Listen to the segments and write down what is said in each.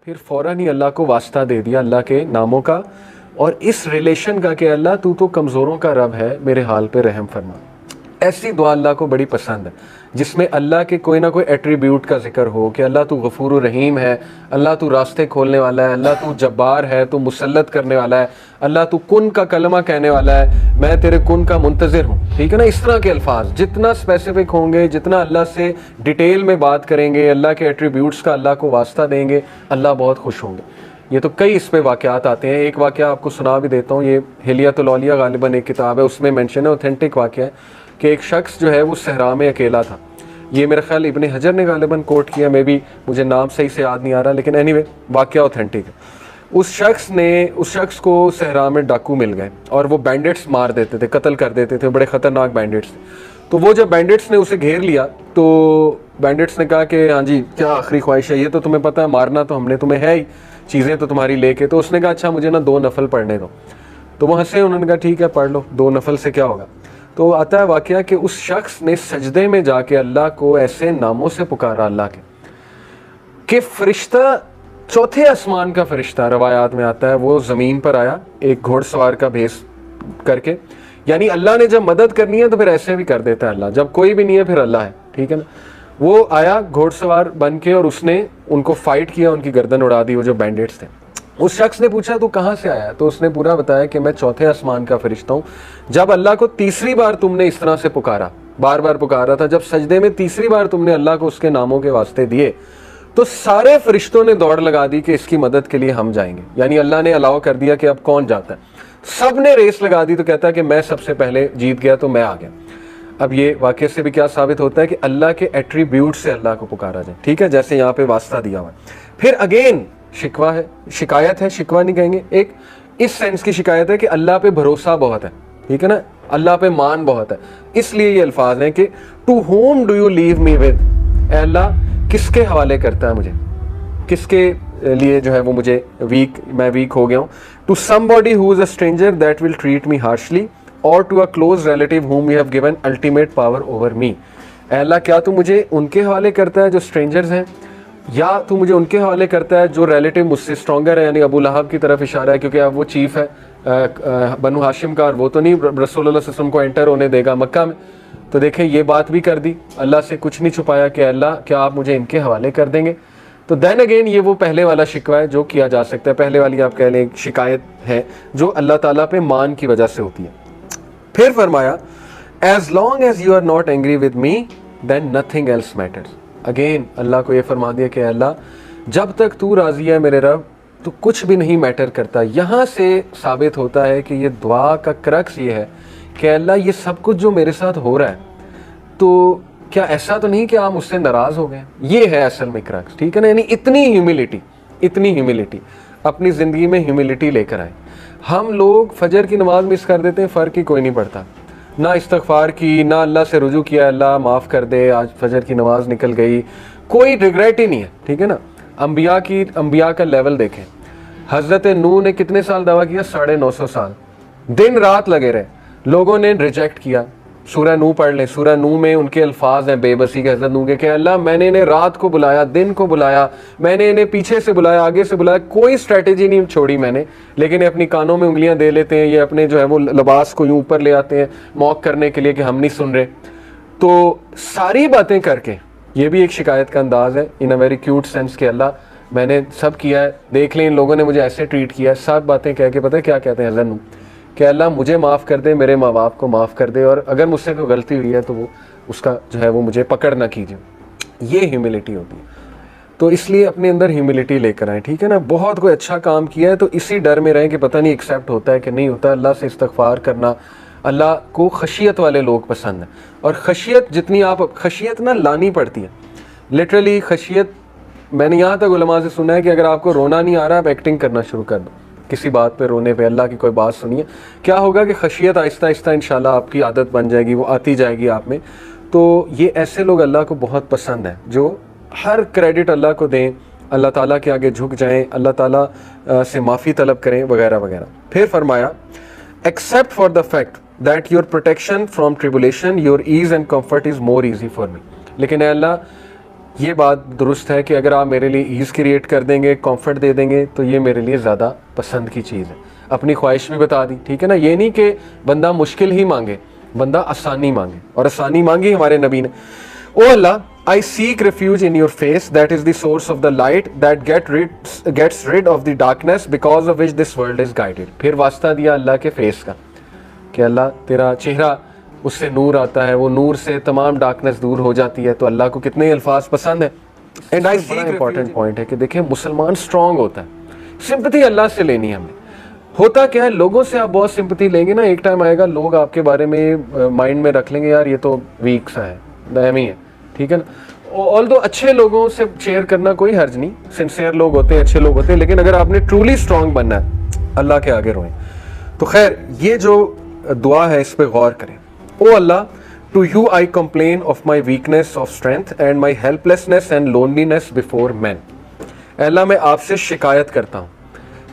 फिर फ़ौरन ही अल्लाह को वास्ता दे दिया अल्लाह के नामों का और इस रिलेशन का कि अल्लाह तू तो कमज़ोरों का रब है, मेरे हाल पे रहम फरमा। ऐसी दुआ अल्लाह को बड़ी पसंद है जिसमें अल्लाह के कोई ना कोई एट्रीब्यूट का जिक्र हो कि अल्लाह तू गफूर रहीम है, अल्लाह तू रास्ते खोलने वाला है, अल्लाह तू जब्बार है, तू मुसल्लत करने वाला है, अल्लाह तू कुन का कलमा कहने वाला है, मैं तेरे कुन का मुंतज़िर हूँ। ठीक है ना, इस तरह के अल्फाज जितना स्पेसिफिक होंगे, जितना अल्लाह से डिटेल में बात करेंगे, अल्लाह के एट्रीब्यूट्स का अल्लाह को वास्ता देंगे, अल्लाह बहुत खुश होंगे। ये तो कई इस पे वाक़यात आते हैं। एक वाक़या आपको सुना भी देता हूँ, ये हिलियतुल औलिया गालिबन एक किताब है, उसमें मेंशन है, ऑथेंटिक वाक़या है कि एक शख्स जो है वो सहरा में अकेला था। ये मेरा ख्याल इब्ने हजर ने गालिबन कोट किया, मे भी मुझे नाम सही से याद नहीं आ रहा, लेकिन एनीवे वाक़या ऑथेंटिक है। उस शख्स को सहरा में डाकू मिल गए और वो बैंडिट्स मार देते थे, कत्ल कर देते थे, बड़े ख़तरनाक बैंडिट्स थे। तो वो जब बैंडिट्स ने उसे घेर लिया तो बैंडिट्स ने कहा कि हाँ जी क्या आखिरी ख्वाहिश है, ये तो तुम्हें पता है, मारना तो हमने तुम्हें है ही, चीज़ें तो तुम्हारी लेके। तो उसने कहा अच्छा मुझे ना 2 नफल पढ़ने दो। तो वो हंसे, उन्होंने कहा ठीक है पढ़ लो, 2 नफल से क्या होगा। तो आता है वाक़या कि उस शख्स ने सजदे में जाके अल्लाह को ऐसे नामों से पुकारा अल्लाह के कि फरिश्ता, चौथे आसमान का फरिश्ता रवायात में आता है, वो ज़मीन पर आया एक घोड़सवार का भेस करके। यानी अल्लाह ने जब मदद करनी है तो फिर ऐसे भी कर देता है अल्लाह, जब कोई भी नहीं है फिर अल्लाह है। ठीक है ना, वो आया घोड़सवार बन के और उसने उनको फाइट किया, उनकी गर्दन उड़ा दी, वो जो बैंडिट्स थे। उस शख्स ने पूछा तू कहाँ से आया, तो उसने पूरा बताया कि मैं चौथे आसमान का फरिश्ता हूँ। जब अल्लाह को तीसरी बार तुमने इस तरह से पुकारा, बार बार पुकारा था, जब सजदे में तीसरी बार तुमने अल्लाह को उसके नामों के वास्ते दिए तो सारे फरिश्तों ने दौड़ लगा दी कि इसकी मदद के लिए हम जाएंगे। यानी अल्लाह ने अलाउ कर दिया कि अब कौन जाता है, सब ने रेस लगा दी। तो कहता है कि मैं सबसे पहले जीत गया तो मैं आ गया। अब ये वाक़े से भी क्या साबित होता है कि अल्लाह के एट्रीब्यूट से अल्लाह को पुकारा जाए। ठीक है, जैसे यहाँ पे वास्ता दिया हुआ। फिर अगेन शिकवा है, शिकायत है, शिकवा नहीं कहेंगे, एक इस सेंस की शिकायत है कि अल्लाह पे भरोसा बहुत है। ठीक है ना, अल्लाह पे मान बहुत है। इसलिए ये अल्फाज हैं कि to whom do you leave me with, Allah किसके हवाले करता है मुझे, किसके लिए जो है वो मुझे मैं वीक हो गया हूँ। To somebody who is a stranger that will treat me harshly और to a close relative whom you have given ultimate power over me। Allah क्या तू मुझे उनके हवाले करता है जो स्ट्रेंजर्स हैं, या तू मुझे उनके हवाले करता है जो रिलेटिव मुझसे स्ट्रॉन्गर है। यानी अबू लहब की तरफ इशारा है, क्योंकि अब वो चीफ है बनु हाशिम का, और वो तो नहीं रसूलुल्लाह सल्लल्लाहु अलैहि वसल्लम को एंटर होने देगा मक्का में। तो देखें ये बात भी कर दी, अल्लाह से कुछ नहीं छुपाया कि अल्लाह क्या आप मुझे इनके हवाले कर देंगे। तो देन अगेन ये वो पहले वाला शिकवा है जो किया जा सकता है, पहले वाली आप कह लें शिकायत है जो अल्लाह ताला पे मान की वजह से होती है। फिर फरमाया as long as you are not angry with me then nothing else matters. Again Allah को ये फरमा दिया कि अल्लाह जब तक तू राजी है मेरे रब तो कुछ भी नहीं मैटर करता। यहाँ से साबित होता है कि ये दुआ का क्रक्स ये है कि अल्लाह ये सब कुछ जो मेरे साथ हो रहा है तो क्या ऐसा तो नहीं कि आप मुझसे नाराज़ हो गए। ये है असल में क्रक्स। ठीक है ना, यानी इतनी ह्यूमिलिटी अपनी ज़िंदगी में ह्यूमिलिटी लेकर आए। हम लोग फजर की नमाज मिस कर देते हैं, फ़र्क ही कोई नहीं पड़ता, ना इस्तगफार की, ना अल्लाह से रुजू किया अल्लाह माफ़ कर दे आज फजर की नमाज निकल गई, कोई रिग्रेट ही नहीं है। ठीक है ना, अंबिया का लेवल देखें, हज़रत नूह ने कितने साल दावा किया, 950 साल, दिन रात लगे रहे, लोगों ने रिजेक्ट किया। सूरह नूह पढ़ लें, सूरह नूह में उनके अल्फाज हैं बेबसी के हज़रत नूह के कि अल्लाह मैंने इन्हें रात को बुलाया, दिन को बुलाया, मैंने इन्हें पीछे से बुलाया, आगे से बुलाया, कोई स्ट्रेटेजी नहीं छोड़ी मैंने, लेकिन अपनी कानों में उंगलियां दे लेते हैं, ये अपने जो है वो लिबास को यूं ऊपर ले आते हैं मौक करने के लिए कि हम नहीं सुन रहे। तो सारी बातें करके ये भी एक शिकायत का अंदाज़ है इन अ वेरी क्यूट सेंस कि अल्लाह मैंने सब किया है, देख लें इन लोगों ने मुझे ऐसे ट्रीट किया है, सब बातें कह के पता है क्या कहते हैं हज़रत नूह कि अल्लाह मुझे माफ़ कर दे, मेरे माँ बाप को माफ़ कर दे, और अगर मुझसे कोई गलती हुई है तो वो उसका जो है वो मुझे पकड़ ना कीजिए। ये ह्यूमिलिटी होती है। तो इसलिए अपने अंदर ह्यूमिलिटी लेकर आए। ठीक है ना, बहुत कोई अच्छा काम किया है तो इसी डर में रहें कि पता नहीं एक्सेप्ट होता है कि नहीं होता। अल्लाह से इस्तगफार करना, अल्लाह को खशियत वाले लोग पसंद है, और खशियत जितनी आप खशियत ना लानी पड़ती है। लिटरली खशियत, मैंने यहाँ तक उलमा से सुना है कि अगर आपको रोना नहीं आ रहा आप एक्टिंग करना शुरू कर दो किसी बात पे रोने पे, अल्लाह की कोई बात सुनिए, क्या होगा कि खशियत आहिस्ता आहिस्ता इंशाल्लाह आपकी आदत बन जाएगी, वो आती जाएगी आप में। तो ये ऐसे लोग अल्लाह को बहुत पसंद है जो हर क्रेडिट अल्लाह को दें, अल्लाह ताला के आगे झुक जाएं, अल्लाह ताला से माफ़ी तलब करें वगैरह वगैरह। फिर फरमाया except for the fact that your protection from tribulation your ease and comfort is more easy for me. लेकिन अल्लाह ये बात दुरुस्त है कि अगर आप मेरे लिए ईज़ क्रिएट कर देंगे, कंफर्ट दे देंगे, तो ये मेरे लिए ज़्यादा पसंद की चीज़ है। अपनी ख्वाहिश भी बता दी, ठीक है ना। ये नहीं कि बंदा मुश्किल ही मांगे, बंदा आसानी मांगे, और आसानी मांगी हमारे नबी ने। O Allah, I seek refuge in your face that is the source of the light that gets rid of the darkness because of which this world is guided. फिर वास्ता दिया अल्लाह के फेस का कि अल्लाह तेरा चेहरा, उससे नूर आता है, वो नूर से तमाम डार्कनेस दूर हो जाती है। तो अल्लाह को कितने अल्फाज पसंद है। And I see important point है कि देखिए मुसलमान स्ट्रांग होता है, सिंपैथी अल्लाह से लेनी है हमें। होता क्या है, लोगों से आप बहुत सिंपैथी लेंगे ना, एक टाइम आएगा लोग आपके बारे में माइंड में रख लेंगे यार ये तो वीक सा है, दहमी है, ठीक है ना। ऑल्दो अच्छे लोगों से शेयर करना कोई हर्ज नहीं, सिंसियर लोग होते हैं, अच्छे लोग होते हैं, लेकिन अगर आपने ट्रूली स्ट्रांग बनना है अल्लाह के आगे रोएं। तो खैर ये जो दुआ है इस पे गौर करें। O Allah, to you I complain of my weakness of strength and my helplessness and loneliness before man. Allah मैं आपसे शिकायत करता हूँ।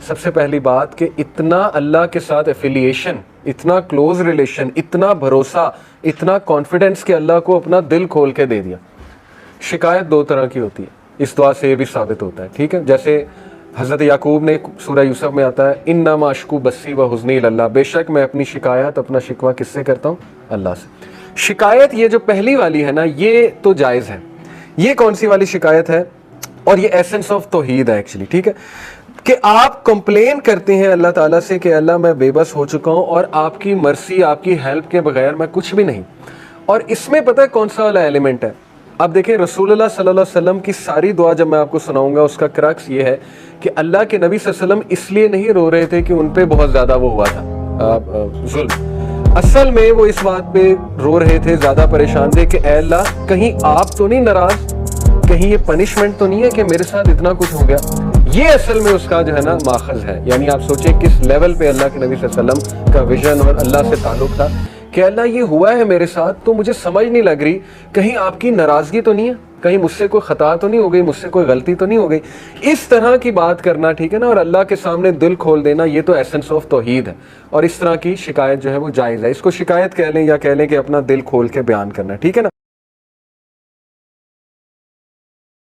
सबसे पहली बात कि इतना अल्लाह के साथ एफिलिएशन, इतना क्लोज रिलेशन, इतना भरोसा, इतना कॉन्फिडेंस कि अल्लाह को अपना दिल खोल के दे दिया। शिकायत दो तरह की होती है, इस दुआ से ये भी साबित होता है, ठीक है। जैसे हज़रत याकूब ने सूरह यूसुफ में आता है, इन्नमा अश्कू बस्सी व हुज़्नी इलल्लाह, बेशक मैं अपनी शिकायत, अपना शिकवा किससे करता हूँ? अल्लाह से। शिकायत ये जो पहली वाली है ना, ये तो जायज़ है। ये कौन सी वाली शिकायत है? और ये एसेंस ऑफ तौहीद है एक्चुअली, ठीक है, कि आप कंप्लेन करते हैं अल्लाह ताला से कि अल्लाह मैं बेबस हो चुका हूँ और आपकी मर्सी, आपकी हेल्प के बगैर मैं कुछ भी नहीं। और इसमें पता है कौन सा वाला एलिमेंट है? अब देखें रसूलुल्लाह सल्लल्लाहु अलैहि वसल्लम की सारी दुआ जब मैं आपको सुनाऊंगा, उसका क्रक्स ये है कि अल्लाह के नबी सल्लल्लाहु अलैहि वसल्लम इसलिए नहीं रो रहे थे कि उन पे बहुत ज़्यादा वो हुआ था जुल्म। असल में वो इस बात पे रो रहे थे, ज़्यादा परेशान थे कि ऐ अल्लाह कहीं आप तो नहीं नाराज़, कहीं ये पनिशमेंट तो नहीं है कि मेरे साथ इतना कुछ हो गया। ये असल में उसका जो है ना माखज़ है। यानी आप सोचें किस लेवल पे अल्लाह के नबी सल्लल्लाहु अलैहि वसल्लम का विजन और अल्लाह से ताल्लुक था कि अल्लाह ये हुआ है मेरे साथ तो मुझे समझ नहीं लग रही, कहीं आपकी नाराज़गी तो नहीं है, कहीं मुझसे कोई ख़ता तो नहीं हो गई, मुझसे कोई गलती तो नहीं हो गई। इस तरह की बात करना, ठीक है ना, और अल्लाह के सामने दिल खोल देना, ये तो एसेंस ऑफ तौहीद है। और इस तरह की शिकायत जो है वो जायज़ है। इसको शिकायत कह लें या कह लें कि अपना दिल खोल के बयान करना, ठीक है ना।